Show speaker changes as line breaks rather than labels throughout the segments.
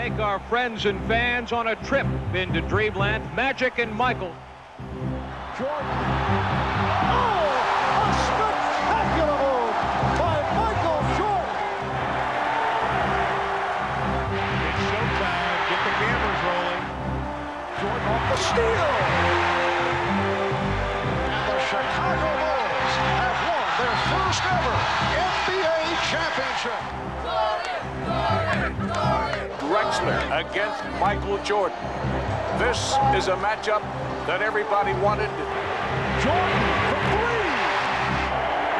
take our friends and fans on a trip into Dreamland. Magic and Michael.
Jordan. Oh, a spectacular move by Michael Jordan.
It's showtime. Get the cameras rolling.
Jordan off the steal. And the Chicago Bulls have won their first ever NBA championship.
Drexler against Michael Jordan. This is a matchup that everybody wanted.
Jordan for three.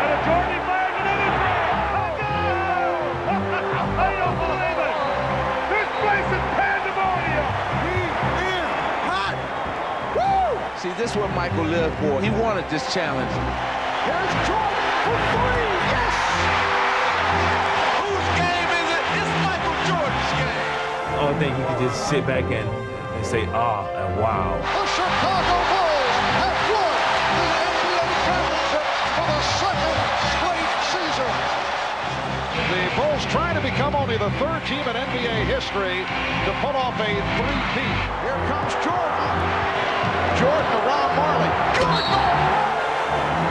And a Jordan fires another three. I don't believe it. This place is pandemonium.
He is hot. Woo!
See, this is what Michael lived for. He wanted this challenge.
Here's Jordan for three. Yes!
Whose game is it? It's Michael Jordan's game.
I don't think you can just sit back and say, ah, and wow.
The Chicago Bulls have won the NBA championship for the second straight season. The Bulls trying to become only the third team in NBA history to pull off a three-peat. Here comes Jordan. Jordan around Marley. Jordan!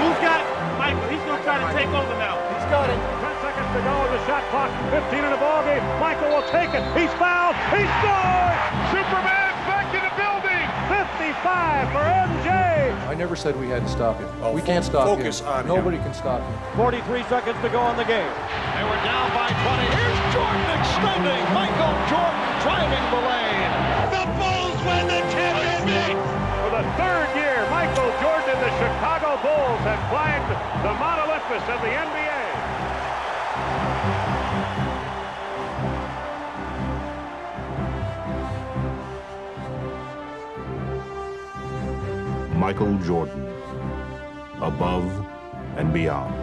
Who's got Michael? He's going to try to take over now.
He's got it.
10 seconds to go in the shot clock. 15 in the ball game. Michael will take it. He's fouled. He scored! Superman back in the building. 55 for MJ.
I never said we had to stop him. We can't stop him. Nobody can stop him.
43 seconds to go in the game.
They were down by 20. Here's Jordan extending. Michael Jordan driving the lane.
The Bulls win the championship. For the third year, Michael Jordan and the Chicago Bulls have climbed the Mount Olympus of the NBA.
Michael Jordan, above and beyond.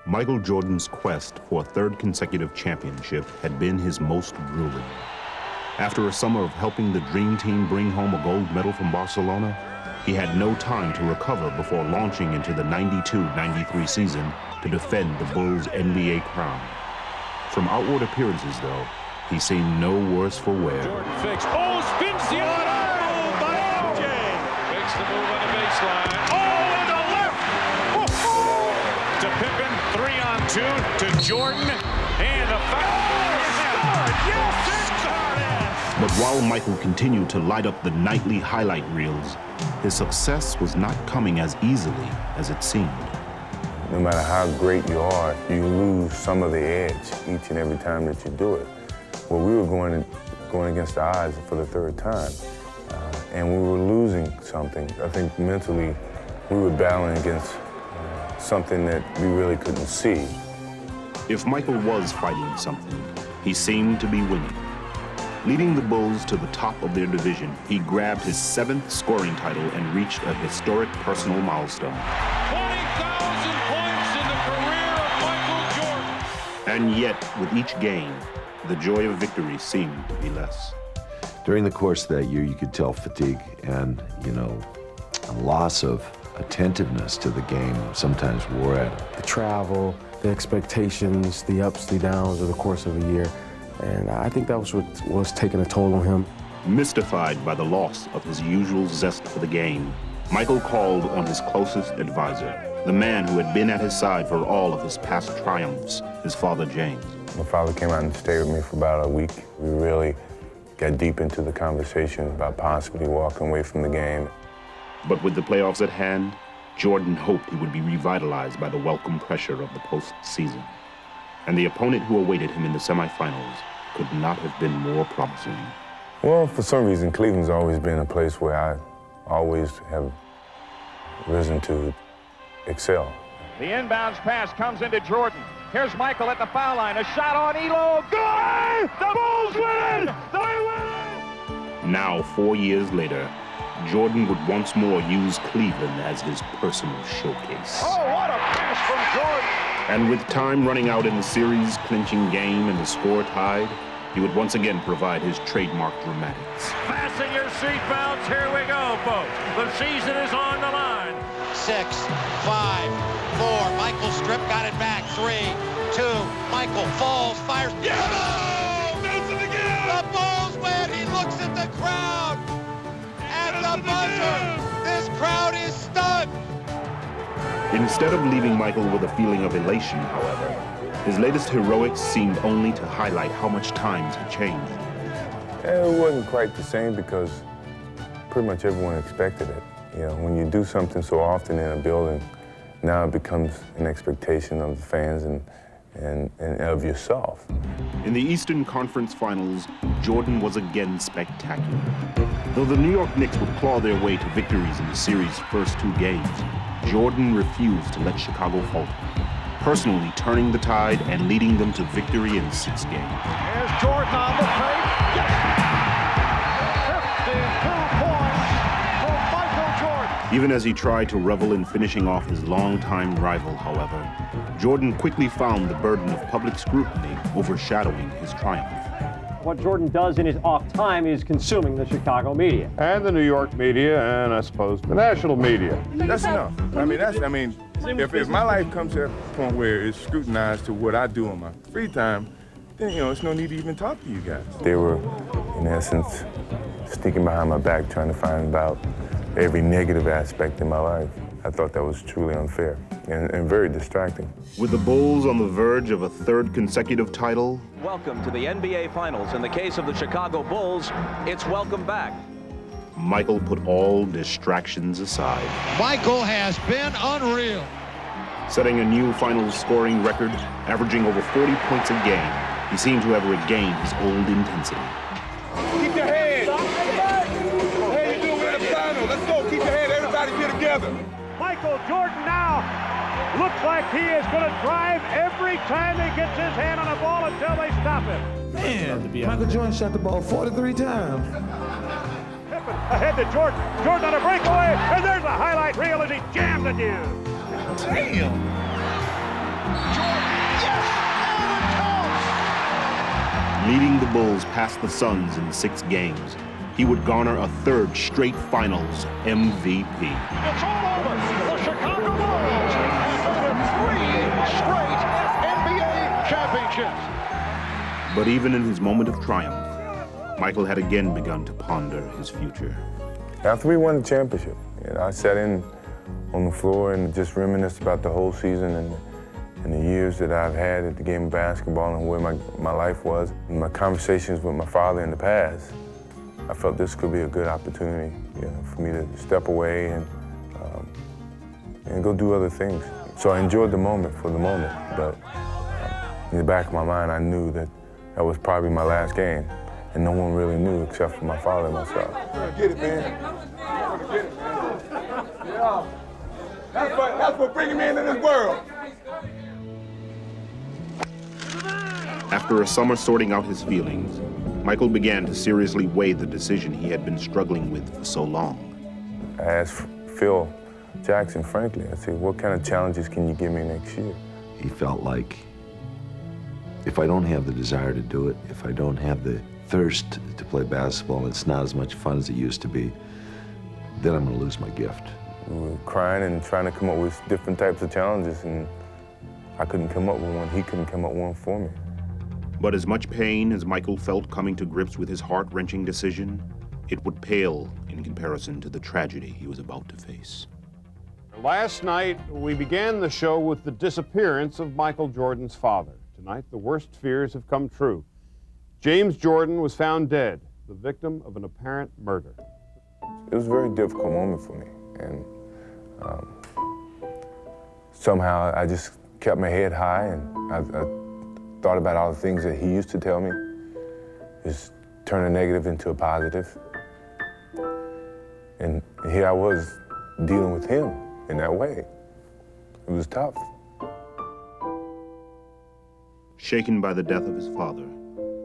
Michael Jordan's quest for a third consecutive championship had been his most grueling. After a summer of helping the Dream Team bring home a gold medal from Barcelona, he had no time to recover before launching into the 92-93 season to defend the Bulls' NBA crown. From outward appearances, though, he seemed no worse for wear.
Jordan fakes. Oh, spins the other move by MJ. Makes the move on the baseline. Oh, and the left. Oh, to Pippen, 3-on-2 to Jordan, and a foul. Yes, it started.
But while Michael continued to light up the nightly highlight reels, his success was not coming as easily as it seemed.
No matter how great you are, you lose some of the edge each and every time that you do it. Well, we were going against the odds for the third time, and we were losing something. I think mentally we were battling against something that we really couldn't see.
If Michael was fighting something, he seemed to be winning. Leading the Bulls to the top of their division, he grabbed his 7th scoring title and reached a historic personal milestone.
20,000 points in the career of Michael Jordan.
And yet, with each game, the joy of victory seemed to be less.
During the course of that year, you could tell fatigue and, a loss of attentiveness to the game sometimes wore at him.
The travel, the expectations, the ups, the downs of the course of a year. And I think that was what was taking a toll on him.
Mystified by the loss of his usual zest for the game, Michael called on his closest advisor, the man who had been at his side for all of his past triumphs, his father, James.
My father came out and stayed with me for about a week. We really got deep into the conversation about possibly walking away from the game.
But with the playoffs at hand, Jordan hoped he would be revitalized by the welcome pressure of the postseason. And the opponent who awaited him in the semifinals could not have been more promising.
Well, for some reason, Cleveland's always been a place where I always have risen to excel.
The inbounds pass comes into Jordan. Here's Michael at the foul line. A shot on Elo. Good! The Bulls win! They win!
Now, 4 years later, Jordan would once more use Cleveland as his personal showcase.
Oh, what a pass from Jordan!
And with time running out in the series-clinching game and the score tied, he would once again provide his trademark dramatics.
Fasten your seatbelts. Here we go, folks. The season is on the line.
6, 5,
4. Michael Strip got it back. 3, 2. Michael falls, fires. Yeah! Makes it again! The Bulls win! He looks at the crowd. At the buzzer, this crowd is stunned.
Instead of leaving Michael with a feeling of elation, however, his latest heroics seemed only to highlight how much times had changed.
It wasn't quite the same because pretty much everyone expected it. You know, when you do something so often in a building, now it becomes an expectation of the fans and of yourself.
In the Eastern Conference Finals, Jordan was again spectacular. Though the New York Knicks would claw their way to victories in the series' first 2 games, Jordan refused to let Chicago falter, personally turning the tide and leading them to victory in 6 games.
Here's Jordan on the paint. Yes! 52 points for Michael Jordan.
Even as he tried to revel in finishing off his longtime rival, however, Jordan quickly found the burden of public scrutiny overshadowing his triumph.
What Jordan does in his off time is consuming the Chicago media.
And the New York media, and I suppose the national media.
That's enough. If my life comes to that point where it's scrutinized to what I do on my free time, then, it's no need to even talk to you guys.
They were, in essence, sneaking behind my back trying to find out every negative aspect in my life. I thought that was truly unfair and very distracting.
With the Bulls on the verge of a 3rd consecutive title,
welcome to the NBA Finals. In the case of the Chicago Bulls, it's welcome back.
Michael put all distractions aside.
Michael has been unreal.
Setting a new finals scoring record, averaging over 40 points a game, he seemed to have regained his old intensity.
Keep your head. Hey, you doing in the final? Let's go. Keep your head. Everybody's here together.
Michael Jordan now looks like he is going to drive every time he gets his hand on a ball until they stop him.
Man, Michael Jordan shot the ball 43 times.
Pippen ahead to Jordan. Jordan on a breakaway, and there's a highlight reel as he jams the dude.
Damn.
Jordan, yes! Oh, it counts!
Leading the Bulls past the Suns in 6 games, he would garner a 3rd straight Finals MVP.
It's all over. The Chicago Bulls have 3 straight NBA championships.
But even in his moment of triumph, Michael had again begun to ponder his future.
After we won the championship, I sat in on the floor and just reminisced about the whole season and the years that I've had at the game of basketball and where my life was. And my conversations with my father in the past, I felt this could be a good opportunity for me to step away and go do other things. So I enjoyed the moment for the moment, but in the back of my mind, I knew that was probably my last game, and no one really knew except for my father and myself.
Get it, man. Get it, man. Yeah. That's what bringing me into this world.
After a summer sorting out his feelings, Michael began to seriously weigh the decision he had been struggling with for so long.
I asked Phil Jackson, frankly, I said, what kind of challenges can you give me next year?
He felt like if I don't have the desire to do it, if I don't have the thirst to play basketball, it's not as much fun as it used to be, then I'm going to lose my gift.
We were crying and trying to come up with different types of challenges, and I couldn't come up with one. He couldn't come up with one for me.
But as much pain as Michael felt coming to grips with his heart-wrenching decision, it would pale in comparison to the tragedy he was about to face.
Last night, we began the show with the disappearance of Michael Jordan's father. Tonight, the worst fears have come true. James Jordan was found dead, the victim of an apparent murder.
It was a very difficult moment for me, and somehow I just kept my head high, and I thought about all the things that he used to tell me, just turn a negative into a positive. And here I was dealing with him in that way. It was tough.
Shaken by the death of his father,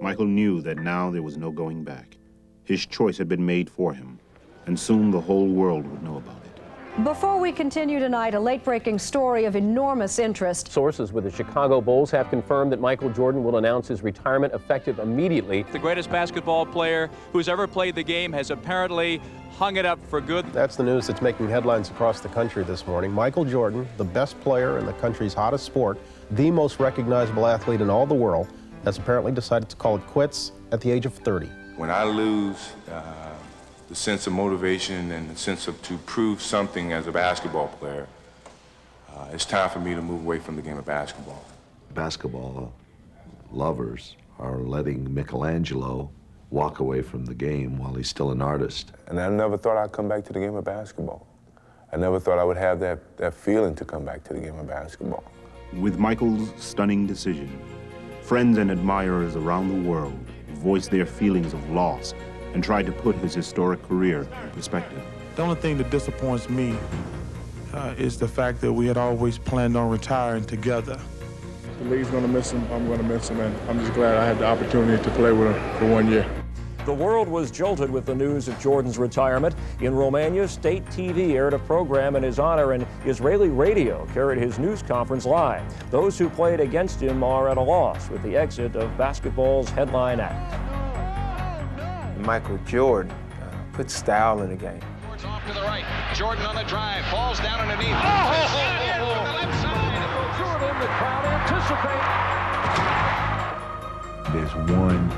Michael knew that now there was no going back. His choice had been made for him, and soon the whole world would know about it.
Before we continue tonight, a late-breaking story of enormous interest.
Sources with the Chicago Bulls have confirmed that Michael Jordan will announce his retirement effective immediately.
The greatest basketball player who's ever played the game has apparently hung it up for good.
That's the news that's making headlines across the country this morning. Michael Jordan, the best player in the country's hottest sport, the most recognizable athlete in all the world, has apparently decided to call it quits at the age of 30.
When I lose the sense of motivation and the sense of to prove something as a basketball player, it's time for me to move away from the game of basketball.
Basketball lovers are letting Michelangelo walk away from the game while he's still an artist.
And I never thought I'd come back to the game of basketball. I never thought I would have that feeling to come back to the game of basketball.
With Michael's stunning decision, friends and admirers around the world voiced their feelings of loss and tried to put his historic career in perspective.
The only thing that disappoints me is the fact that we had always planned on retiring together.
The league's going to miss him. I'm going to miss him, and I'm just glad I had the opportunity to play with him for 1 year.
The world was jolted with the news of Jordan's retirement. In Romania, state TV aired a program in his honor, and Israeli radio carried his news conference live. Those who played against him are at a loss with the exit of basketball's headline act.
Michael Jordan put style in the game.
Off to the right. Jordan on the drive. Falls down underneath.
From the left side. Jordan, the crowd anticipate.
There's one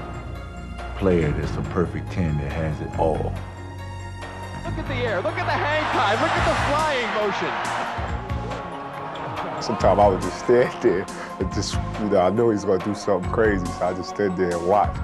player that's a perfect 10 that has it all.
Look at the air. Look at the hang time. Look at the flying motion.
Sometimes I would just stand there and just, I know he's going to do something crazy, so I just stand there and watch.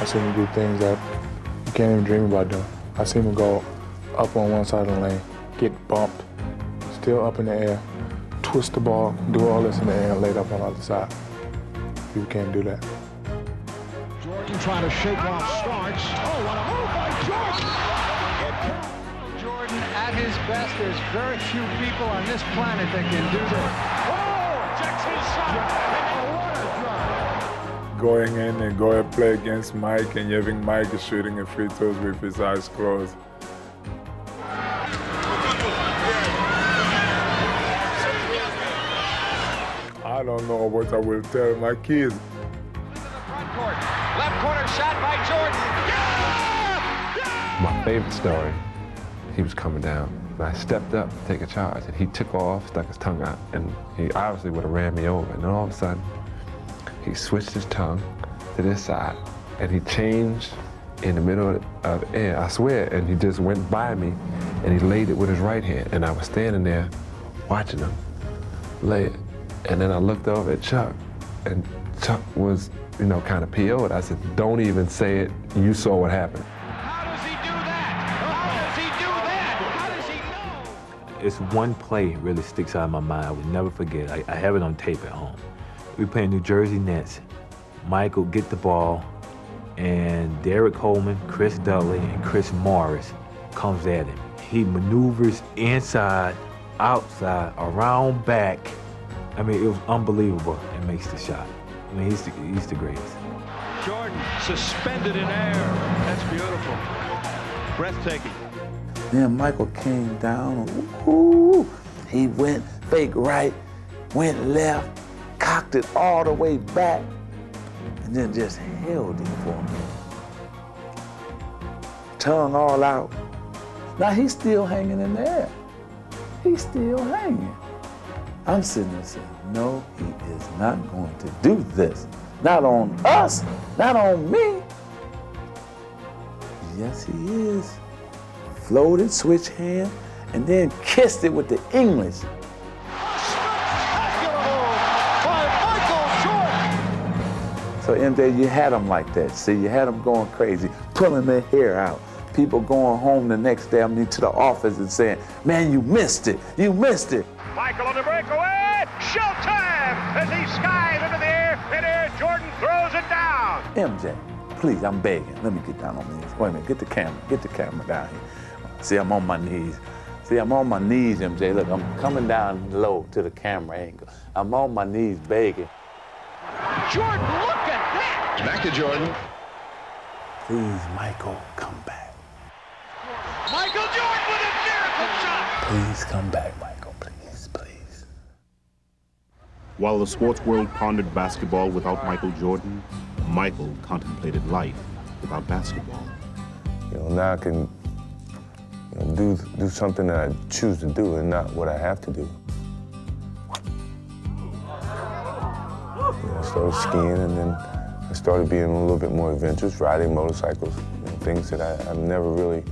I seen him do things that you can't even dream about doing. I seen him go up on one side of the lane, get bumped, still up in the air, twist the ball, do all this in the air, and lay it up on the other side. People can't do that.
Jordan trying to shake off Starks. Oh, what a move by Jordan!
Jordan at his best. There's very few people on this planet that can do that.
Oh, Jackson shot!
Going in and go and play against Mike, and having Mike is shooting free throws with his eyes closed. I don't know what I will tell my kids.
Front court. Left corner shot by Jordan.
My favorite story, he was coming down. And I stepped up to take a charge, and he took off, stuck his tongue out, and he obviously would have ran me over. And then all of a sudden, he switched his tongue to this side, and he changed in the middle of air, I swear, and he just went by me, and he laid it with his right hand, and I was standing there watching him lay it. And then I looked over at Chuck, and Chuck was, kind of PO'd. I said, don't even say it, you saw what happened.
How does he do that? How does he do that? How does he know?
It's one play really sticks out in my mind. I will never forget. I have it on tape at home. We playing New Jersey Nets. Michael get the ball, and Derek Coleman, Chris Dudley, and Chris Morris comes at him. He maneuvers inside, outside, around, back. I mean, it was unbelievable, and makes the shot. I mean, he's the greatest.
Jordan suspended in air. That's beautiful. Breathtaking.
Then Michael came down. Ooh, he went fake right, went left, cocked it all the way back, and then just held it for me. Tongue all out. Now he's still hanging in there. He's still hanging. I'm sitting there saying, no, he is not going to do this. Not on us, not on me. Yes, he is. Floated, switch hand, and then kissed it with the English. So MJ, you had them like that. See, you had them going crazy, pulling their hair out. People going home the next day, to the office and saying, man, you missed it. You missed it.
Michael on the breakaway. Showtime as he skies into the air. In air, Jordan throws throws it down.
MJ, please, I'm begging. Let me get down on my knees. Wait a minute, get the camera down here. See, I'm on my knees. See, I'm on my knees, MJ. Look, I'm coming down low to the camera angle. I'm on my knees begging.
Jordan, look at that!
Back to Jordan.
Please, Michael, come back.
Michael Jordan with a miracle shot!
Please come back, Michael, please, please.
While the sports world pondered basketball without Michael Jordan, Michael contemplated life without basketball.
Now I can do something that I choose to do and not what I have to do. I started skiing, and then I started being a little bit more adventurous, riding motorcycles, things that I never really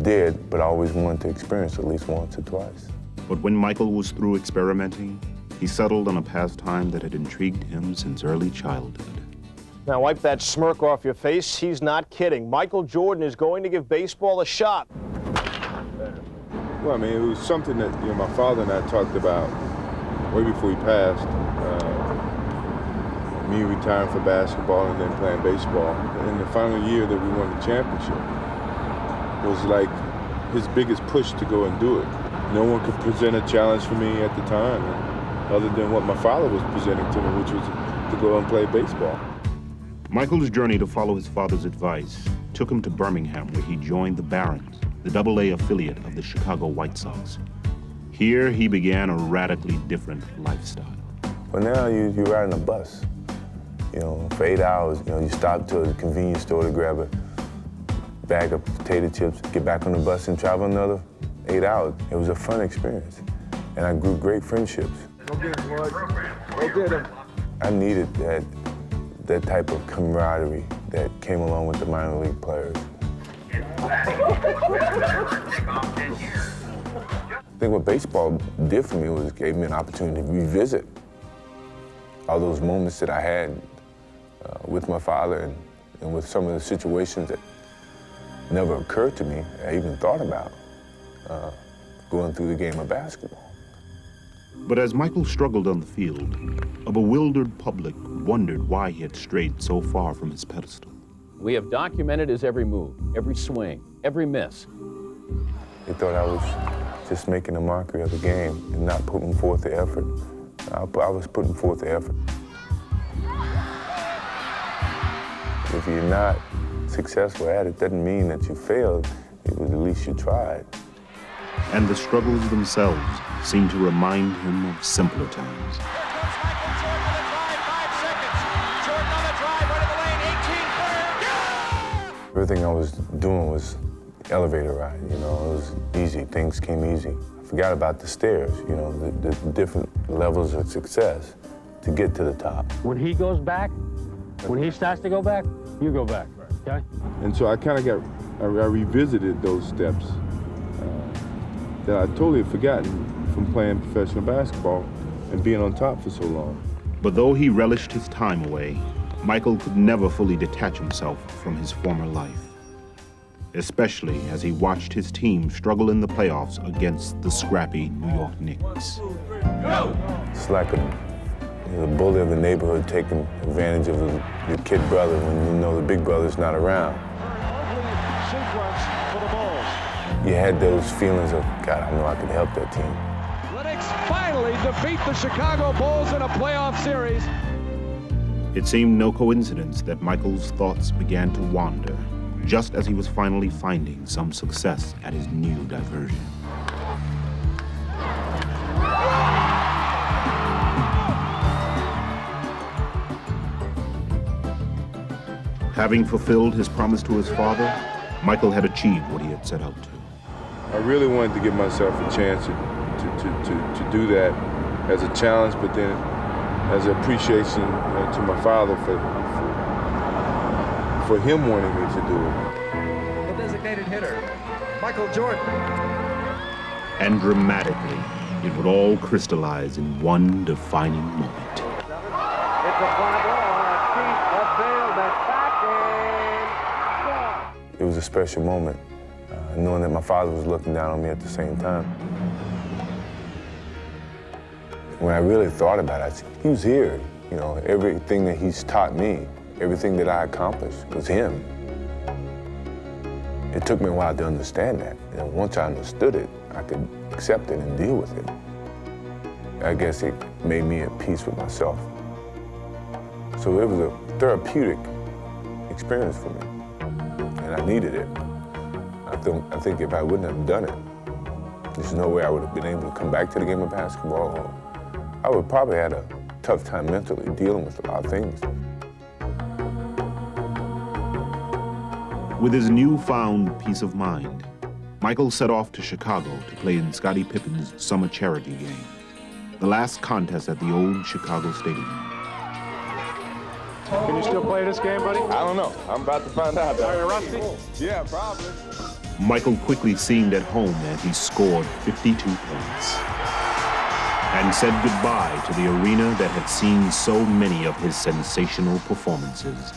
did, but I always wanted to experience at least once or twice.
But when Michael was through experimenting, he settled on a pastime that had intrigued him since early childhood.
Now wipe that smirk off your face. He's not kidding. Michael Jordan is going to give baseball a shot.
Well, I mean, it was something that my father and I talked about way before he passed. Me retiring for basketball and then playing baseball. In the final year that we won the championship was like his biggest push to go and do it. No one could present a challenge for me at the time, other than what my father was presenting to me, which was to go and play baseball.
Michael's journey to follow his father's advice took him to Birmingham, where he joined the Barons, the AA affiliate of the Chicago White Sox. Here, he began a radically different lifestyle.
Well, now you're riding a bus. For 8 hours, you stop to a convenience store to grab a bag of potato chips, get back on the bus and travel another 8 hours. It was a fun experience, and I grew great friendships.
Go get him, Floyd. Go get him.
I needed that type of camaraderie that came along with the minor league players. I think what baseball did for me was it gave me an opportunity to revisit all those moments that I had with my father and with some of the situations that never occurred to me, I even thought about going through the game of basketball.
But as Michael struggled on the field, a bewildered public wondered why he had strayed so far from his pedestal.
We have documented his every move, every swing, every miss.
They thought I was just making a mockery of the game and not putting forth the effort. I was putting forth the effort. If you're not successful at it, doesn't mean that you failed. It was at least you tried.
And the struggles themselves seemed to remind him of simpler times.
Everything I was doing was elevator ride, it was easy. Things came easy. I forgot about the stairs, the different levels of success to get to the top.
When he goes back, when he starts to go back, you go back, okay?
And so I kind of I revisited those steps that I totally had forgotten from playing professional basketball and being on top for so long.
But though he relished his time away, Michael could never fully detach himself from his former life, especially as he watched his team struggle in the playoffs against the scrappy New York Knicks.
It's like a bully of the neighborhood taking advantage of the kid brother when the big brother's not around. You had those feelings of, God, I know I could help that team.
Athletics finally defeat the Chicago Bulls in a playoff series.
It seemed no coincidence that Michael's thoughts began to wander just as he was finally finding some success at his new diversion. Having fulfilled his promise to his father, Michael had achieved what he had set out to.
I really wanted to give myself a chance to do that as a challenge, but then as an appreciation to my father for him wanting me to do it.
The designated hitter, Michael Jordan.
And dramatically, it would all crystallize in one defining moment.
It's a fly ball, a deep left field, that's back and
It was a special moment, knowing that my father was looking down on me at the same time. When I really thought about it, he was here. You know, everything that he's taught me, everything that I accomplished was him. It took me a while to understand that. And once I understood it, I could accept it and deal with it. I guess it made me at peace with myself. So it was a therapeutic experience for me, and I needed it. I think if I wouldn't have done it, there's no way I would have been able to come back to the game of basketball. I would probably had a tough time mentally dealing with a lot of things.
With his newfound peace of mind, Michael set off to Chicago to play in Scottie Pippen's summer charity game, the last contest at the old Chicago Stadium.
Can you still play this game, buddy?
I don't know. I'm about to find out.
Are you rusty?
Yeah, probably.
Michael quickly seemed at home as he scored 52 points and said goodbye to the arena that had seen so many of his sensational performances.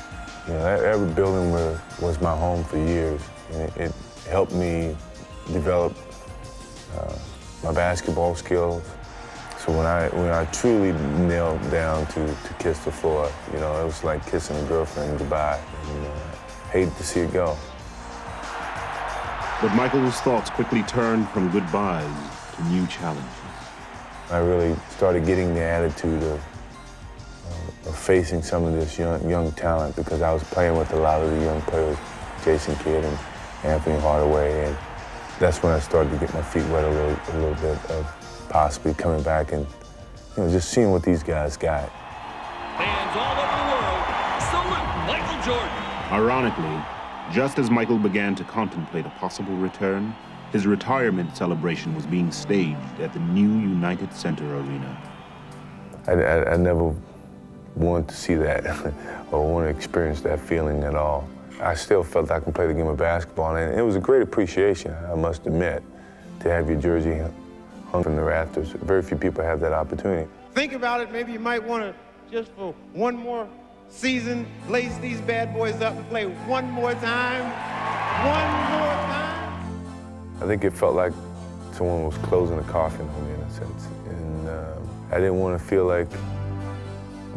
You know, every building was my home for years, and it helped me develop my basketball skills. So when I truly knelt down to kiss the floor, you know, it was like kissing a girlfriend goodbye, and hated to see it go.
But Michael's thoughts quickly turned from goodbyes to new challenges.
I really started getting the attitude of facing some of this young talent, because I was playing with a lot of the young players, Jason Kidd and Anthony Hardaway, and that's when I started to get my feet wet a little bit of possibly coming back and, you know, just seeing what these guys got.
Fans all over the world, salute Michael Jordan.
Ironically, just as Michael began to contemplate a possible return, his retirement celebration was being staged at the new United Center Arena.
I never wanted to see that or want to experience that feeling at all. I still felt I could play the game of basketball, and it was a great appreciation, I must admit, to have your jersey hung from the rafters. Very few people have that opportunity.
Think about it, maybe you might want to, just for one more season, lace these bad boys up and play one more time. One more time.
I think it felt like someone was closing a coffin on me in a sense. And I didn't want to feel like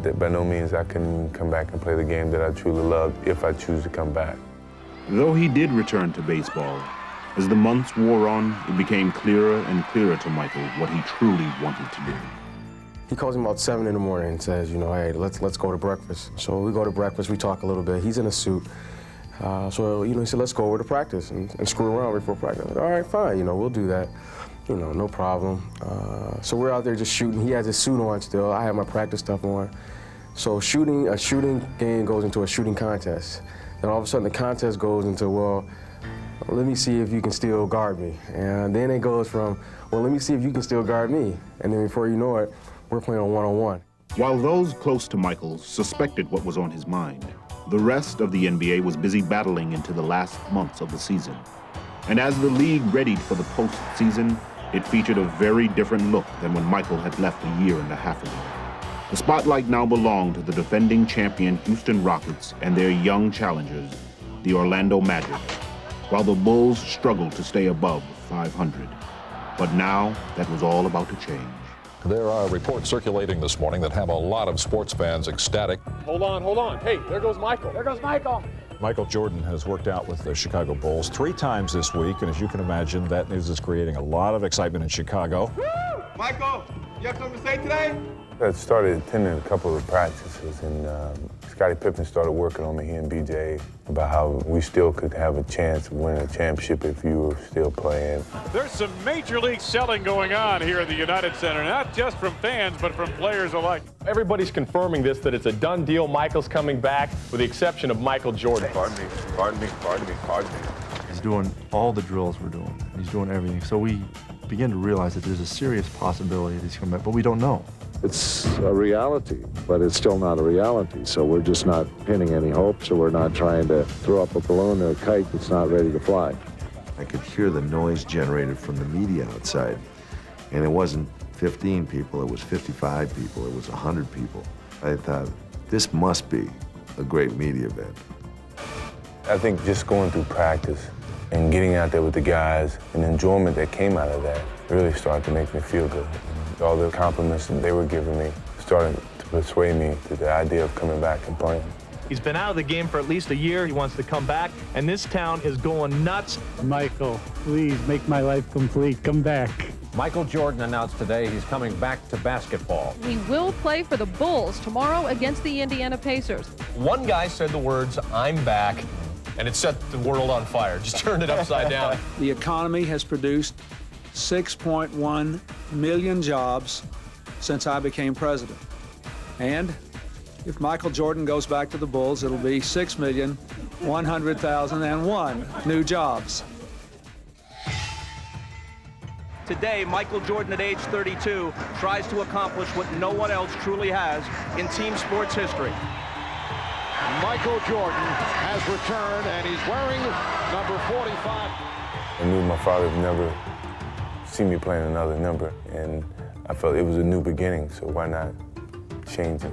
that by no means I can come back and play the game that I truly loved if I choose to come back.
Though he did return to baseball, as the months wore on, it became clearer and clearer to Michael what he truly wanted to do.
He calls me about 7 in the morning and says, you know, hey, let's go to breakfast. So we go to breakfast, we talk a little bit. He's in a suit. So, you know, he said, let's go over to practice and screw around before practice. Like, all right, fine, you know, we'll do that. You know, no problem. So we're out there just shooting. He has his suit on still. I have my practice stuff on. So a shooting game goes into a shooting contest. Then all of a sudden the contest goes into, well, let me see if you can still guard me. And then it goes from, well, let me see if you can still guard me. And then before you know it, we're playing a one-on-one.
While those close to Michael suspected what was on his mind, the rest of the NBA was busy battling into the last months of the season. And as the league readied for the postseason, it featured a very different look than when Michael had left a year and a half ago. The spotlight now belonged to the defending champion Houston Rockets and their young challengers, the Orlando Magic, while the Bulls struggled to stay above 500. But now that was all about to change.
There are reports circulating this morning that have a lot of sports fans ecstatic.
Hold on. Hey, there goes Michael. There goes Michael.
Michael Jordan has worked out with the Chicago Bulls 3 times this week, and as you can imagine, that news is creating a lot of excitement in Chicago.
Woo! Michael, you have something to say today?
I started attending a couple of practices, and Scottie Pippen started working on me, he and BJ, about how we still could have a chance of winning a championship if you were still playing.
There's some major league selling going on here at the United Center, not just from fans, but from players alike.
Everybody's confirming this, that it's a done deal. Michael's coming back, with the exception of Michael Jordan.
Pardon me.
He's doing all the drills we're doing. He's doing everything. So we begin to realize that there's a serious possibility that he's coming back, but we don't know.
It's a reality, but it's still not a reality. So we're just not pinning any hopes, or we're not trying to throw up a balloon or a kite that's not ready to fly.
I could hear the noise generated from the media outside, and it wasn't 15 people, it was 55 people, it was 100 people. I thought, this must be a great media event.
I think just going through practice, And getting out there with the guys and the enjoyment that came out of that really started to make me feel good. And all the compliments that they were giving me started to persuade me to the idea of coming back and playing.
He's been out of the game for at least a year. He wants to come back, and this town is going nuts.
Michael, please make my life complete. Come back.
Michael Jordan announced today he's coming back to basketball.
He will play for the Bulls tomorrow against the Indiana Pacers.
One guy said the words, "I'm back," and it set the world on fire. Just turned it upside down.
The economy has produced 6.1 million jobs since I became president. And if Michael Jordan goes back to the Bulls, it'll be 6,100,001 new jobs.
Today, Michael Jordan, at age 32, tries to accomplish what no one else truly has in team sports history.
Michael Jordan has returned, and he's wearing number 45.
I knew my father would never see me playing another number, and I felt it was a new beginning, so why not change it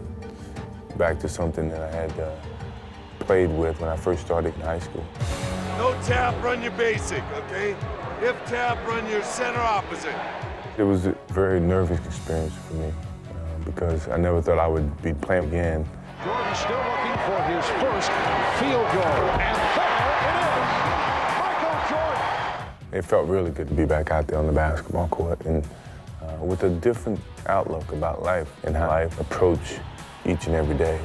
back to something that I had played with when I first started in high school.
No tap, run your basic, okay? If tap, run your center opposite.
It was a very nervous experience for me because I never thought I would be playing again.
Jordan still looking for his first field goal, and there it is, Michael Jordan.
It felt really good to be back out there on the basketball court and with a different outlook about life and how I approach each and every day.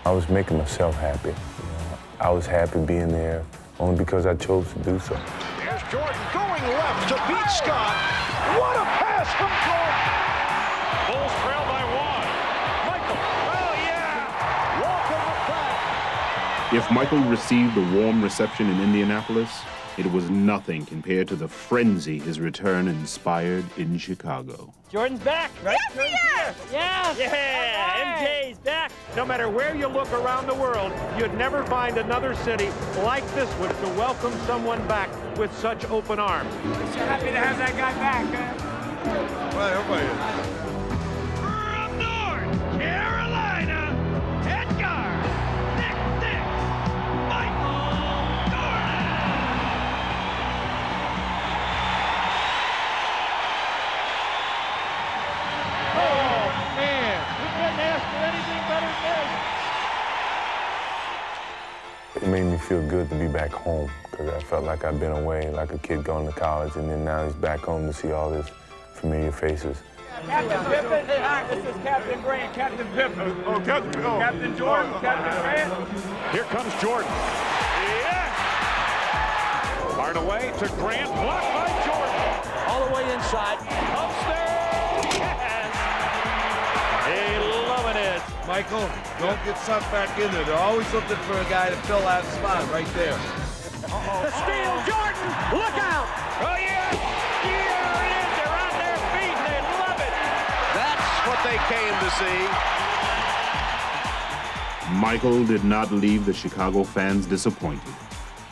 I was making myself happy. You know, I was happy being there only because I chose to do so.
There's Jordan going left to beat Scott. What a pass from Jordan! Bulls trail by one. Michael, oh yeah! Walk in the back.
If Michael received a warm reception in Indianapolis, it was nothing compared to the frenzy his return inspired in Chicago.
Jordan's back, right?
Yes, he is!
Yeah! Yeah! MJ's back!
No matter where you look around the world, you'd never find another city like this one to welcome someone back with such open arms.
So happy to have that guy back, man.
Right, everybody is.
From North Carolina, Edgar, Nick, Michael Jordan.
Oh, man, we couldn't ask for anything better than this.
It made me feel good to be back home because I felt like I'd been away, like a kid going to college, and then now he's back home to see all these familiar faces.
Captain Pippen, this is Captain Grant, Captain Pippen.
Oh, Captain, oh.
Captain Jordan, Captain Grant.
Here comes Jordan. Yes! Fired away to Grant, blocked by Jordan.
All the way inside. Upstairs! Yes! He loving it.
Michael, don't get sucked back in there. They're always looking for a guy to fill that spot right there.
The steal, Jordan! Look out! Oh, yeah! Here it is! They're on their feet and they love it!
That's what they came to see.
Michael did not leave the Chicago fans disappointed,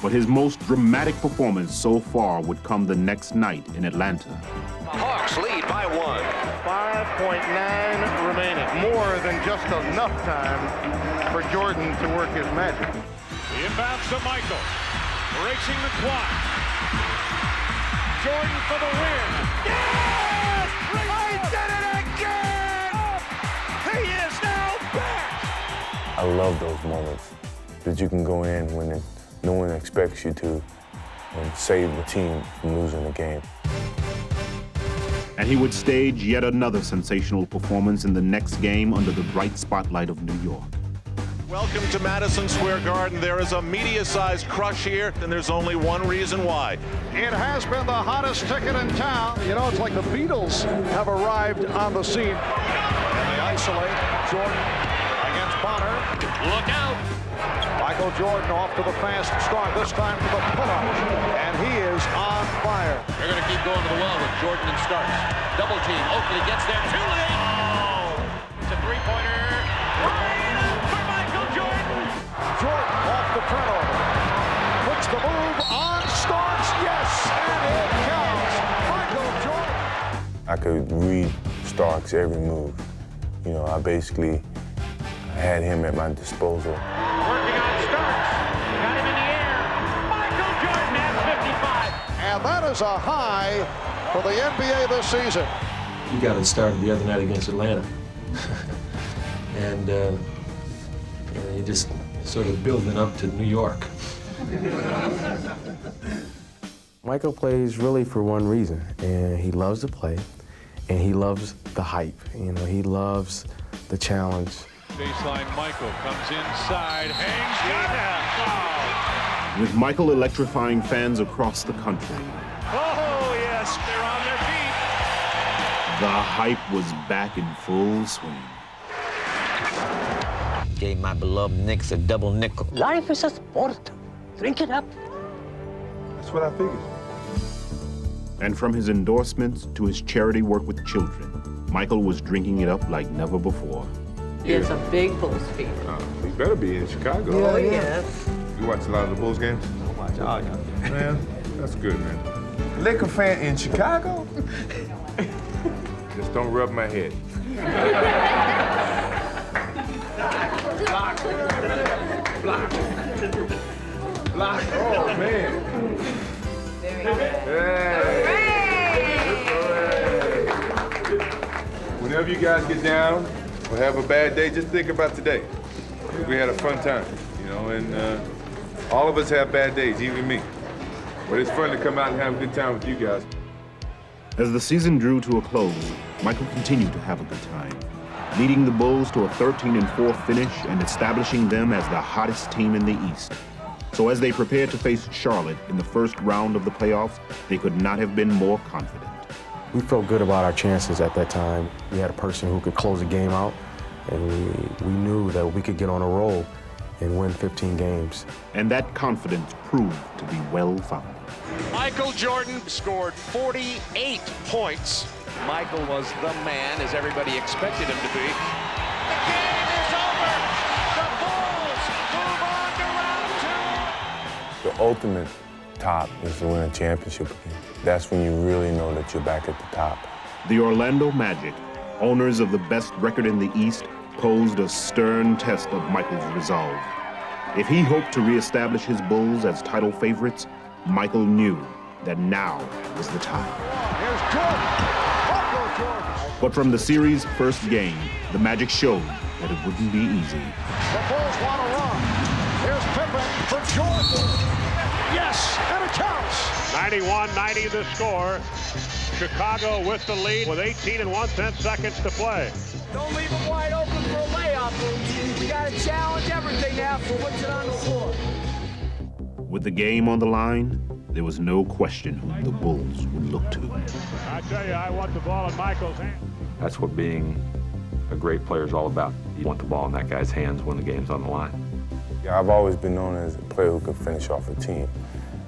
but his most dramatic performance so far would come the next night in Atlanta.
The Hawks lead by 1.
5.9 remaining. More than just enough time for Jordan to work his magic.
The inbounds to Michael. Racing the clock. Jordan for the win. Yes! I did it again! He is now back!
I love those moments that you can go in when no one expects you to and save the team from losing the game.
And he would stage yet another sensational performance in the next game under the bright spotlight of New York.
Welcome to Madison Square Garden. There is a media-sized crush here, and there's only one reason why.
It has been the hottest ticket in town. You know, it's like the Beatles have arrived on the scene. And they isolate Jordan against Bonner.
Look out!
Michael Jordan off to the fast start, this time to the pull-up. And he is on fire.
They're going to keep going to the well with Jordan and Starks. Double team. Oakley gets there too late. Oh! It's a three-pointer. For Michael Jordan.
Jordan off the turnover. Puts the move on Starks. Yes, and it counts. Michael Jordan.
I could read Starks' every move. You know, I basically had him at my disposal.
Working on Starks. Got him in the air. Michael Jordan has
is a high for the NBA this season.
You got it started the other night against Atlanta. And you just sort of building up to New York.
Michael plays really for one reason, and he loves to play, and he loves the hype. You know, he loves the challenge.
Baseline, Michael comes inside, hangs, got it!
With Michael electrifying fans across the country,
Oh, yes, they're on their feet.
the hype was back in full swing.
Gave my beloved Knicks a double nickel.
Life is a sport. Drink it up.
That's what I figured.
And from his endorsements to his charity work with children, Michael was drinking it up like never before.
It's a big Bulls fever.
We better be in Chicago.
Oh, yes.
You watch a lot of the Bulls games?
I watch all y'all games.
Man, that's good, man. Laker fan in Chicago? Just don't rub my head. Block. Block. Oh, man. Hey. Whenever you guys get down or have a bad day, just think about today. We had a fun time, you know, and all of us have bad days, even me. But it's fun to come out and have a good time with you guys.
As the season drew to a close, Michael continued to have a good time, leading the Bulls to a 13-4 finish and establishing them as the hottest team in the East. So as they prepared to face Charlotte in the first round of the playoffs, they could not have been more confident.
We felt good about our chances at that time. We had a person who could close the game out, and we knew that we could get on a roll and win 15 games.
And that confidence proved to be well-founded.
Michael Jordan scored 48 points.
Michael was the man, as everybody expected him to be.
The game is over. The Bulls move on to round 2.
The ultimate top is to win a championship again. That's when you really know that you're back at the top.
The Orlando Magic, owners of the best record in the East, posed a stern test of Michael's resolve. If he hoped to reestablish his Bulls as title favorites, Michael knew that now was the time.
Here's Jordan. Michael Jordan.
But from the series' first game, the Magic showed that it wouldn't be easy.
The Bulls want to run. Here's Pippen for Jordan. Yes, and it counts.
91-90 the score. Chicago with the lead with 18 and 1/10 seconds to play.
Don't leave them wide open for a layup. We got to challenge everything now for what's it on the floor.
With the game on the line, there was no question who the Bulls would look to.
I tell you, I want the ball in Michael's hand.
That's what being a great player is all about. You want the ball in that guy's hands when the game's on the line.
Yeah, I've always been known as a player who can finish off a team.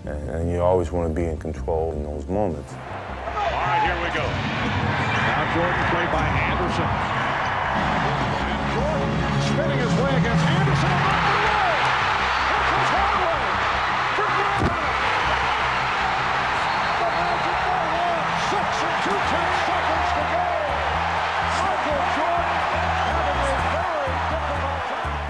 And you always want to be in control in those moments.
All right, here we go. Now Jordan played by Anderson.
And Jordan spinning his way against Anderson. Here comes Hardaway. For Jordan. The Magic by 1. 6 and 2/10 seconds to go. Michael Jordan having a very difficult time.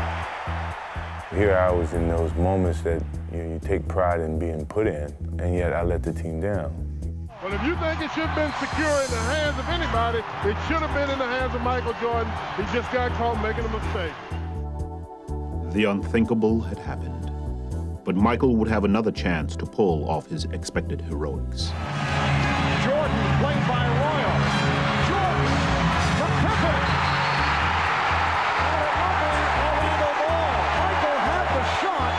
Here I was in those moments that you take pride in being put in, and yet I let the team down.
Well, if you think it should have been secure in the hands of anybody, it should have been in the hands of Michael Jordan. He just got caught making a mistake.
The unthinkable had happened. But Michael would have another chance to pull off his expected heroics.
Jordan played by Royal. Jordan for Pippen. And a lovely Orlando ball. Michael had the shot,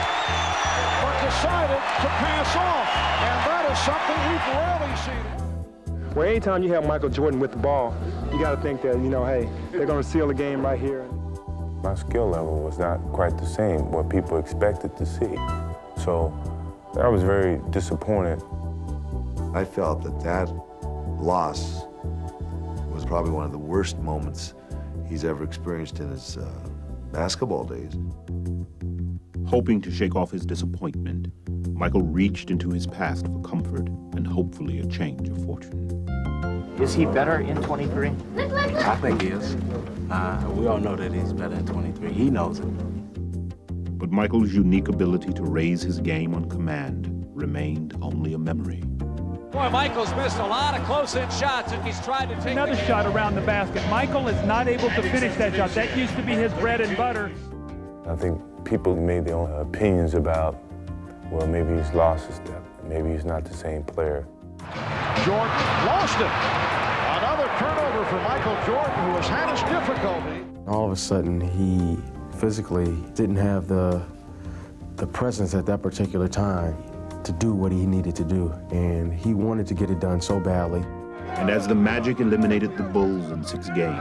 but decided to pass off. And that is something we've rarely seen.
Well, anytime you have Michael Jordan with the ball, you got to think that, hey, they're going to seal the game right here.
My skill level was not quite the same, what people expected to see. So I was very disappointed.
I felt that loss was probably one of the worst moments he's ever experienced in his basketball days.
Hoping to shake off his disappointment, Michael reached into his past for comfort and hopefully a change of fortune.
Is he better in 23?
I think he is. We all know that he's better in 23. He knows it.
But Michael's unique ability to raise his game on command remained only a memory.
Boy, Michael's missed a lot of close-in shots, and he's tried to take
another shot around the basket. Michael is not able to finish that shot. That used to be his bread and butter.
I think people made their own opinions about, well, maybe he's lost his step. Maybe he's not the same player.
Jordan lost it. Another turnover for Michael Jordan, who has had his difficulty.
All of a sudden, he physically didn't have the presence at that particular time to do what he needed to do, and he wanted to get it done so badly.
And as the Magic eliminated the Bulls in 6 games,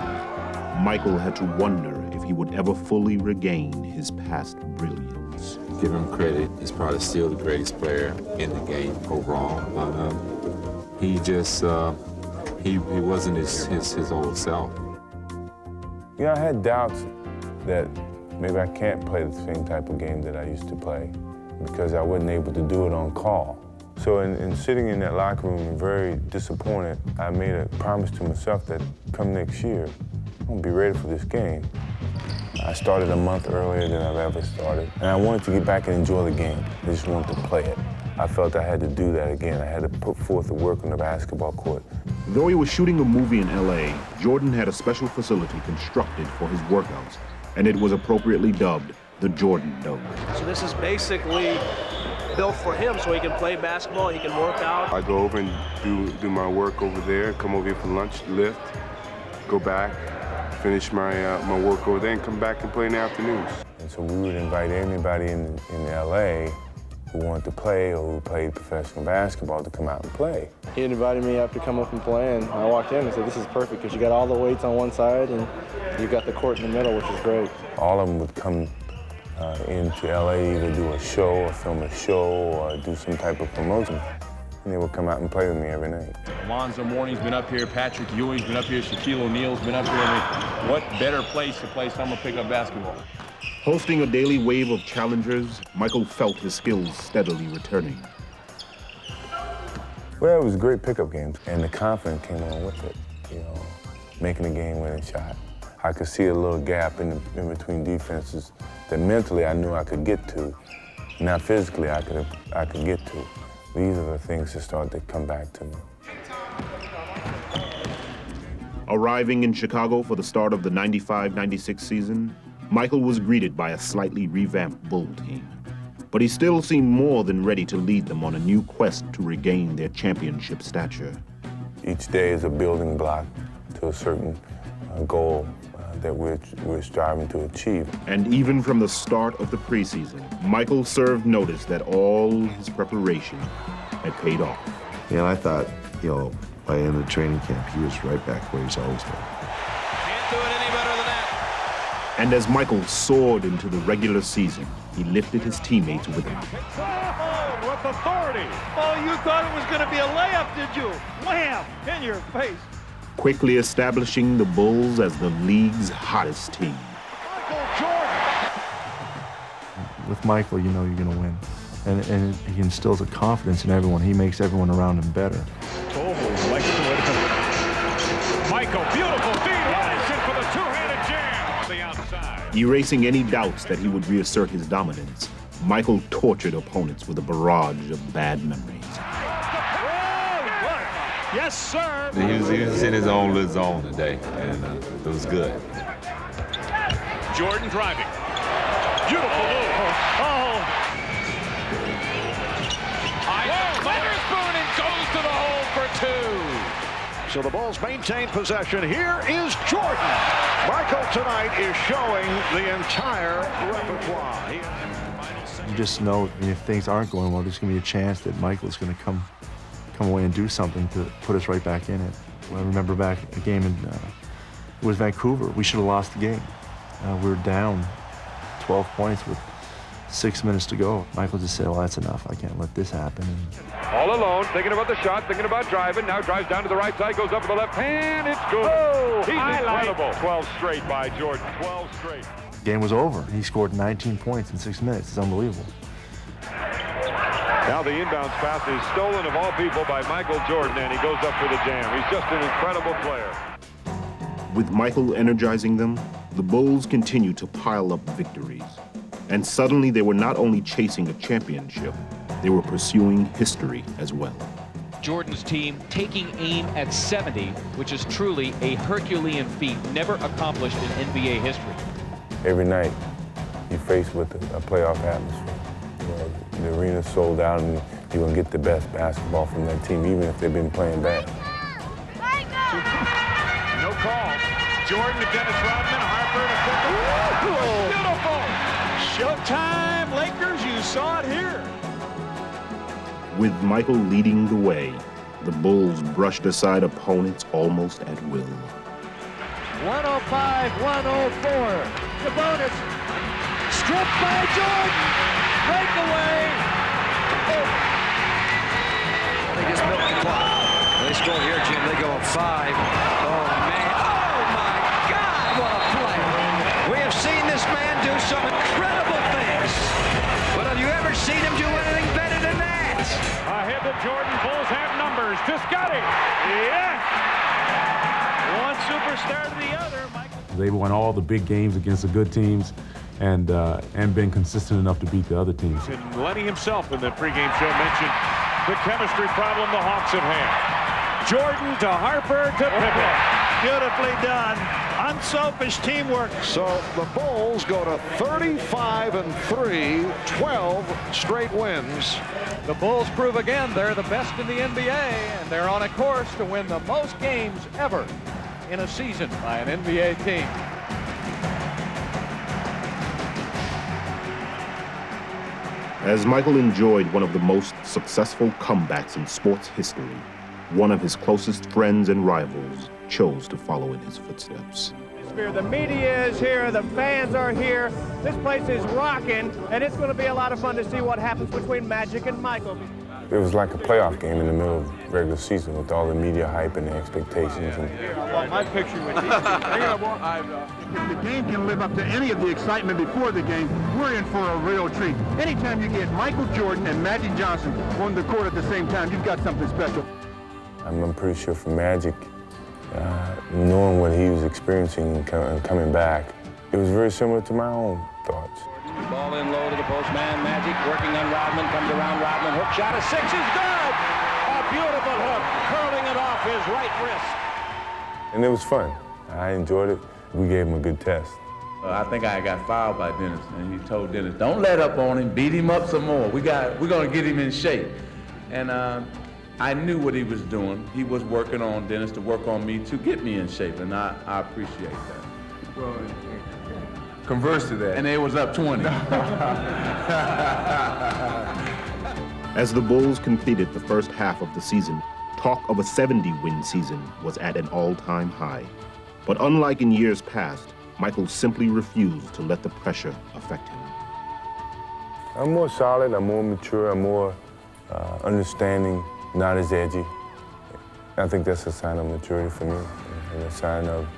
Michael had to wonder if he would ever fully regain his past brilliance.
Give him credit. He's probably still the greatest player in the game overall. He just, he wasn't his old self.
You know, I had doubts that maybe I can't play the same type of game that I used to play because I wasn't able to do it on call. So in sitting in that locker room very disappointed, I made a promise to myself that come next year, I'm gonna be ready for this game. I started a month earlier than I've ever started, and I wanted to get back and enjoy the game. I just wanted to play it. I felt I had to do that again. I had to put forth the work on the basketball court.
Though he was shooting a movie in LA, Jordan had a special facility constructed for his workouts, and it was appropriately dubbed the Jordan Dome.
So this is basically built for him so he can play basketball, he can work out.
I go over and do my work over there, come over here for lunch, lift, go back, finish my work over there, and come back and play in the afternoons.
And so we would invite anybody in LA who wanted to play or who played professional basketball to come out and play.
He invited me up to come up and play, and I walked in and said, this is perfect because you got all the weights on one side and you got the court in the middle, which is great.
All of them would come into LA, either do a show or film a show or do some type of promotion. And they would come out and play with me every night.
Alonzo Mourning's been up here, Patrick Ewing's been up here, Shaquille O'Neal's been up here. I mean, what better place to play summer pickup basketball?
Hosting a daily wave of challengers, Michael felt his skills steadily returning.
Well, it was great pickup games, and the confidence came along with it, you know, making a game-winning shot. I could see a little gap in between defenses that mentally I knew I could get to, not physically I could get to. These are the things that started to come back to me.
Arriving in Chicago for the start of the 95-96 season, Michael was greeted by a slightly revamped Bull team. But he still seemed more than ready to lead them on a new quest to regain their championship stature.
Each day is a building block to a certain goal that we're striving to achieve.
And even from the start of the preseason, Michael served notice that all his preparation had paid off.
Yeah, I thought, by the end of training camp, he was right back where he's always been.
Can't do it any better than that.
And as Michael soared into the regular season, he lifted his teammates with him.
With authority.
Oh, you thought it was going to be a layup, did you? Wham! In your face.
Quickly establishing the Bulls as the league's hottest team.
Michael Jordan.
With Michael, you know you're going to win. And he instills a confidence in everyone. He makes everyone around him better.
Michael, beautiful feed, Robinson for the two-handed jam. The outside.
Erasing any doubts that he would reassert his dominance, Michael tortured opponents with a barrage of bad memories.
Yes, sir.
He was in his own little zone today, and it was good.
Jordan driving. Beautiful move. Witherspoon and goes to the hole for two. So the Bulls maintain possession. Here is Jordan. Michael tonight is showing the entire repertoire.
You just know if things aren't going well, there's going to be a chance that Michael's going to come away and do something to put us right back in it. I remember back a game in, it was Vancouver. We should have lost the game. We were down 12 points with 6 minutes to go. Michael just said, well, that's enough. I can't let this happen.
All alone, thinking about the shot, thinking about driving. Now drives down to the right side, goes up with the left hand. It's good. Oh, he's incredible. 12 straight by Jordan. 12 straight.
The game was over. He scored 19 points in 6 minutes. It's unbelievable.
Now the inbounds pass is stolen of all people by Michael Jordan, and he goes up for the jam. He's just an incredible player.
With Michael energizing them, the Bulls continued to pile up victories. And suddenly they were not only chasing a championship, they were pursuing history as well.
Jordan's team taking aim at 70, which is truly a Herculean feat never accomplished in NBA history.
Every night, you're faced with a playoff atmosphere. You know, the arena's sold out, and you're going to get the best basketball from that team, even if they've been playing bad.
No call. Jordan to Dennis Rodman, Harper to Pippen. Beautiful! Showtime, Lakers, you saw it here.
With Michael leading the way, the Bulls brushed aside opponents almost at will.
105-104. Sabonis. Stripped by Jordan. Breakaway.
They just milked the clock. They score here, Jim. They go up 5. Oh, man. Oh, my God. What a play. We have seen this man do some incredible things. But have you ever seen him do anything better than that?
Ahead to Jordan. Bulls have numbers. To Scotty. Yeah. One superstar to the other.
They've won all the big games against the good teams and been consistent enough to beat the other teams.
And Lenny himself in the pregame show mentioned the chemistry problem the Hawks have had. Jordan to Harper to Pippen.
Beautifully done. Unselfish teamwork. So the Bulls go to 35-3, 12 straight wins.
The Bulls prove again they're the best in the NBA, and they're on a course to win the most games ever in a season by an NBA team.
As Michael enjoyed one of the most successful comebacks in sports history, one of his closest friends and rivals chose to follow in his footsteps.
The media is here, the fans are here. This place is rocking, and it's going to be a lot of fun to see what happens between Magic and Michael.
It was like a playoff game in the middle of regular season with all the media hype and the expectations.
I want my picture with you.
If the game can live up to any of the excitement before the game, we're in for a real treat. Anytime you get Michael Jordan and Magic Johnson on the court at the same time, you've got something special.
I'm pretty sure for Magic, knowing what he was experiencing and coming back, it was very similar to my own thoughts.
Ball in low to the post man. Magic working on Rodman. Comes around Rodman. Hook shot of 6 is good. A beautiful hook. Curling it off his right wrist.
And it was fun. I enjoyed it. We gave him a good test.
I think I got fouled by Dennis, and he told Dennis, don't let up on him. Beat him up some more. We're going to get him in shape. And I knew what he was doing. He was working on Dennis to work on me to get me in shape, and I appreciate that.
Well, converse to that.
And it was up 20.
As the Bulls completed the first half of the season, talk of a 70-win season was at an all-time high. But unlike in years past, Michael simply refused to let the pressure affect him.
I'm more solid, I'm more mature, I'm more understanding, not as edgy. I think that's a sign of maturity for me and a sign of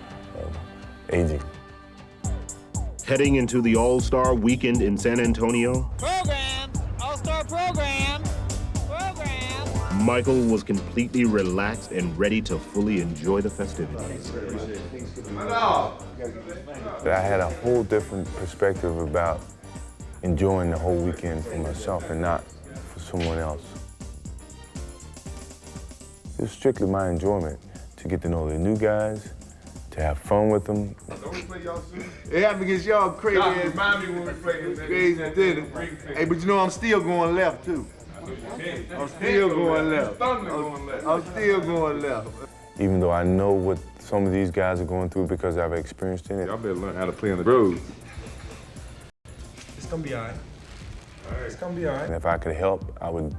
aging.
Heading into the All-Star weekend in San Antonio,
All-Star program.
Michael was completely relaxed and ready to fully enjoy the festivities.
I had a whole different perspective about enjoying the whole weekend for myself and not for someone else. It was strictly my enjoyment to get to know the new guys, to have fun with them.
It happened against y'all crazy ass. Remind me when we played crazy dinner. Hey, but you know I'm still going left too. I'm still going left. I'm still going left.
Even though I know what some of these guys are going through because I've experienced it.
Y'all better learn how to play on the road.
It's gonna be all right. It's gonna be all right.
And if I could help, I would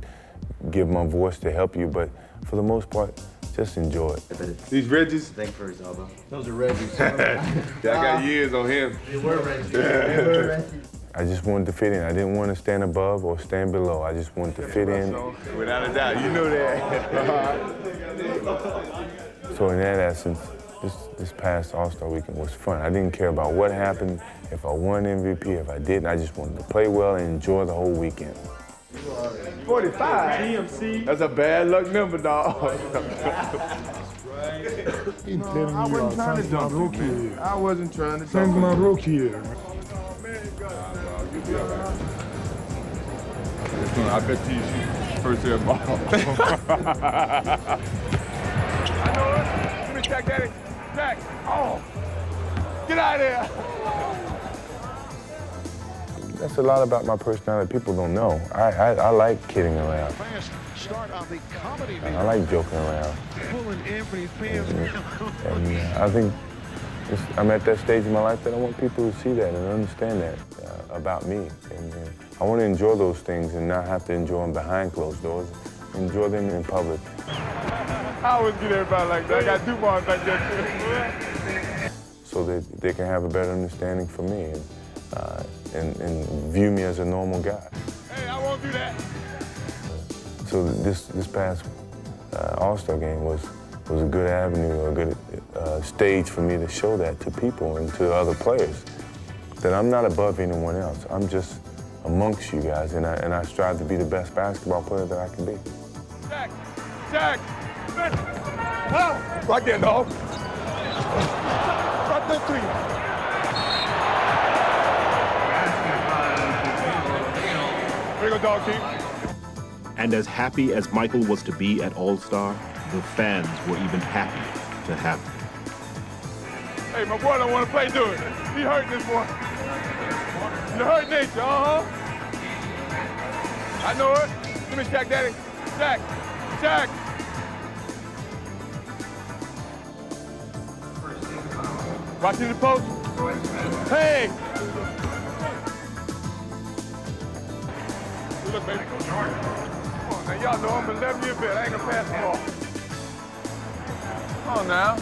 give my voice to help you, but for the most part, just enjoy it.
These Reggies?
Thank for his elbow. Those are Reggies.
I got years on him.
They were Reggies.
I just wanted to fit in. I didn't want to stand above or stand below. I just wanted to fit in.
Without a doubt, you know that.
So in that essence, this past All-Star weekend was fun. I didn't care about what happened, if I won MVP, if I didn't. I just wanted to play well and enjoy the whole weekend.
45? GMC. That's a bad luck number, dog. I wasn't trying to dunk rookie year. I wasn't trying to dunk my rookie year.
I bet you. first air ball.
I know it. Give me Jack, Daddy. Jack. Oh. Get out of here.
That's a lot about my personality people don't know. I like kidding around.
Start on the comedy.
I like joking around.
Pulling Anthony's pants.
And I think I'm at that stage in my life that I want people to see that and understand that about me. And I want to enjoy those things and not have to enjoy them behind closed doors. Enjoy them in public.
I always get everybody like that. I got DuPont like that too.
So that they can have a better understanding for me and view me as a normal guy.
Hey, I won't do that.
So this past All-Star game was a good avenue, a good stage for me to show that to people and to other players, that I'm not above anyone else. I'm just amongst you guys, and I strive to be the best basketball player that I can be.
Jack! Jack! Oh, right there, dog. Right there, three. Here you go, dog, team.
And as happy as Michael was to be at All-Star, the fans were even happier to have him.
Hey, my boy don't want to play, do it. He hurt this boy. You hurt nature, I know it. Give me Jack, Daddy. Jack. Jack. Watching the post. Hey. Look, baby. Come on, now y'all know I'm 11 years old. I ain't gonna pass the ball. Come on now.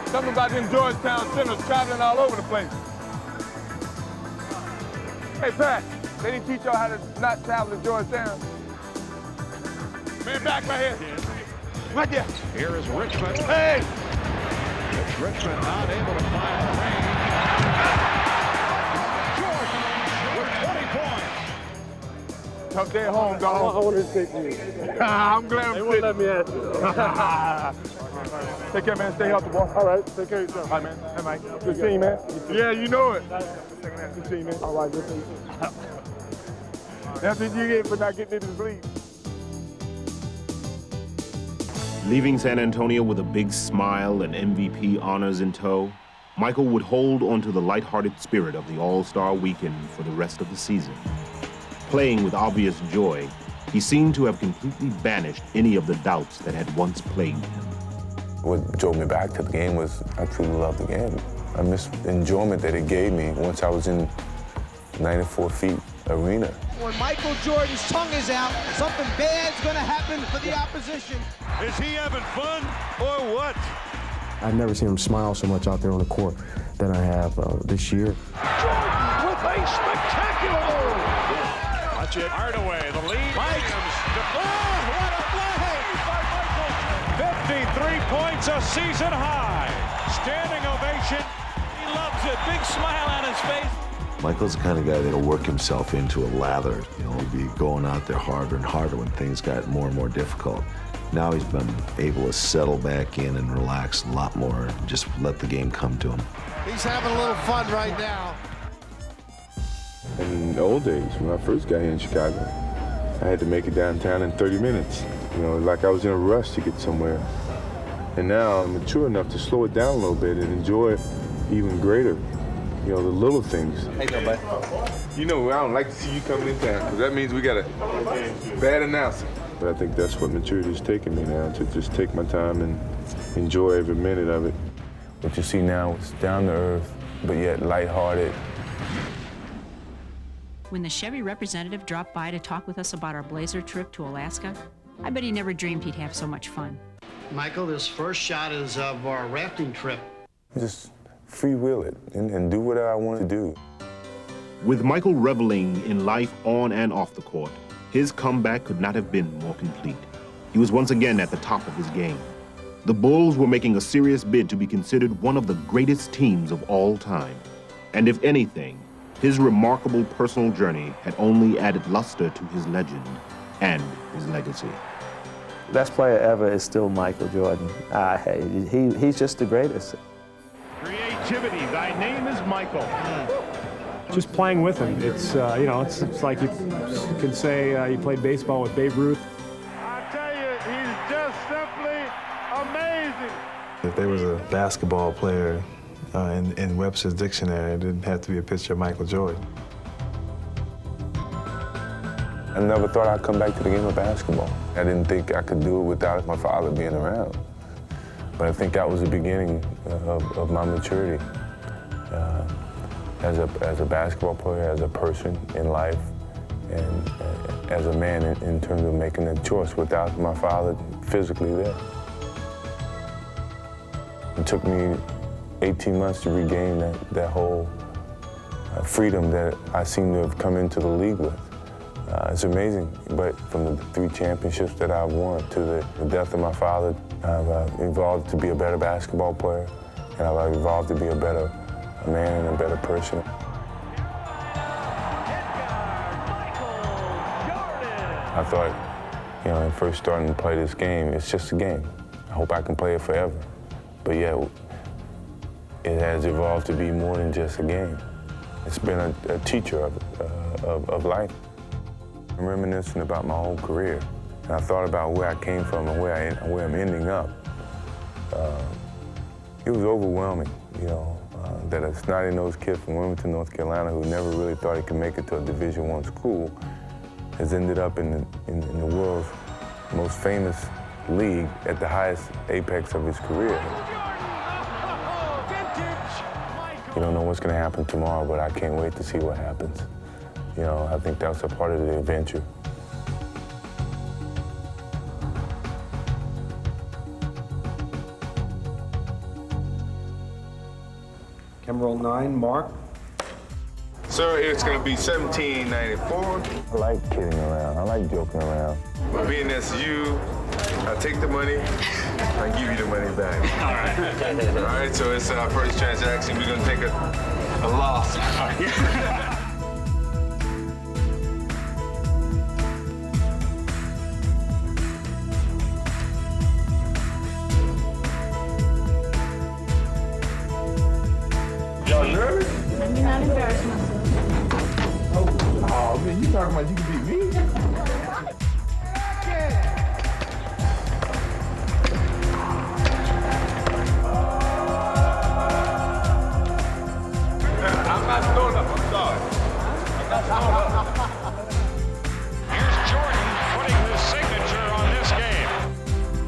Something about them Georgetown centers traveling all over the place. Hey, Pat, they didn't teach y'all how to not travel to Georgetown. Man, back right here. Right there.
Here is Richmond.
Hey!
It's Richmond not able to find the range. Jordan with 20 points.
Tough day at home, dog.
I want to take you.
I'm glad
They won't let me ask you.
Take care, man. Stay healthy, boy.
All right, take care of yourself.
All right, man. Hey, Mike. Good seeing you, man. Yeah, you know it. Good seeing you, man.
All right, good seeing you.
That's what you get for not getting into the league.
Leaving San Antonio with a big smile and MVP honors in tow, Michael would hold onto the lighthearted spirit of the All-Star weekend for the rest of the season. Playing with obvious joy, he seemed to have completely banished any of the doubts that had once plagued him.
What drove me back to the game was I truly loved the game. I missed the enjoyment that it gave me once I was in 94 feet arena.
When Michael Jordan's tongue is out, something bad's going to happen for the opposition.
Is he having fun or what?
I've never seen him smile so much out there on the court than I have this year.
Jordan with a spectacular move.
Watch it. Hardaway, the lead.
Williams.
Oh, what a play! 53 points, a season high. Standing ovation.
He loves it. Big smile on his face.
Michael's the kind of guy that'll work himself into a lather. You know, he'll be going out there harder and harder when things got more and more difficult. Now he's been able to settle back in and relax a lot more and just let the game come to him.
He's having a little fun right now.
In the old days, when I first got here in Chicago, I had to make it downtown in 30 minutes. You know, like I was in a rush to get somewhere. And now I'm mature enough to slow it down a little bit and enjoy it even greater. You know, the little things.
Hey, buddy.
You know, I don't like to see you coming in town, because that means we got a bad announcer. But I think that's what maturity is taking me now, to just take my time and enjoy every minute of it.
What you see now is down to earth, but yet lighthearted.
When the Chevy representative dropped by to talk with us about our Blazer trip to Alaska, I bet he never dreamed he'd have so much fun.
Michael, this first shot is of our rafting trip.
Just freewheel it and do whatever I want to do.
With Michael reveling in life on and off the court, his comeback could not have been more complete. He was once again at the top of his game. The Bulls were making a serious bid to be considered one of the greatest teams of all time. And if anything, his remarkable personal journey had only added luster to his legend and his legacy.
Best player ever is still Michael Jordan. He's just the greatest.
Creativity, thy name is Michael.
Just playing with him. It's, you know, it's like you can say you played baseball with Babe Ruth.
I tell you, he's just simply amazing.
If there was a basketball player in Webster's dictionary, it didn't have to be a picture of Michael Jordan.
I never thought I'd come back to the game of basketball. I didn't think I could do it without my father being around. But I think that was the beginning of my maturity as a basketball player, as a person in life, and as a man in terms of making a choice without my father physically there. It took me 18 months to regain that whole freedom that I seem to have come into the league with. It's amazing, but from the 3 championships that I've won to the death of my father, I've evolved to be a better basketball player, and I've evolved to be a better man and a better person. I thought, you know, in first starting to play this game, it's just a game. I hope I can play it forever. But yeah, it has evolved to be more than just a game. It's been a teacher of life. I'm reminiscing about my whole career, and I thought about where I came from and where I'm ending up. It was overwhelming, you know, that a snotty-nosed kid from Wilmington, North Carolina, who never really thought he could make it to a Division I school, has ended up in the world's most famous league at the highest apex of his career. You don't know what's going to happen tomorrow, but I can't wait to see what happens. You know, I think that's a part of the adventure.
Camera roll 9, Mark.
So it's going to be 1794.
I like kidding around. I like joking around.
But being that's you, I take the money, I give you the money back. All right. All right, so it's our first transaction. We're going to take a loss. Y'all nervous?
Let me not embarrass myself.
Oh, man, you talking about you can beat me? I'm not throwing up, I'm sorry. I'm not throwing up.
Here's Jordan putting his signature on this game.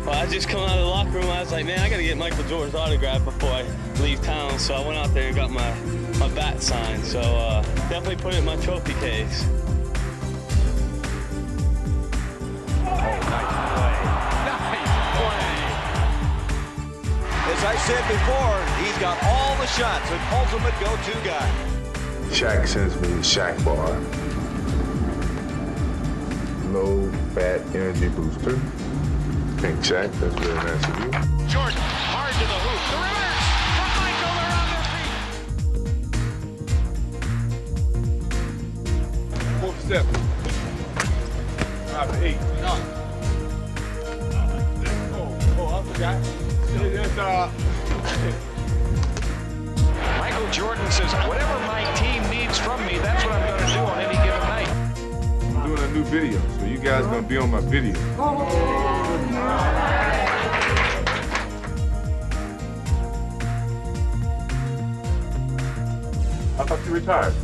Well, I just come out of the locker room, I was like, man, I got to get Michael Jordan's autograph before I leave town. So I went out there and got my bat signed. So definitely put it in my trophy case.
As I said before, he's got all the shots, an ultimate go-to guy.
Shaq sends me the Shaq bar. Low fat energy booster. Pink Shaq, that's really nice of you.
Jordan, hard to the hoop. The reverse from Michael, they're on their feet.
4 for 7. 5 for 8. Oh, I forgot.
Michael Jordan says, whatever my team needs from me, that's what I'm going to do on any given night.
I'm doing a new video, so you guys are going to be on my video. I thought you retired.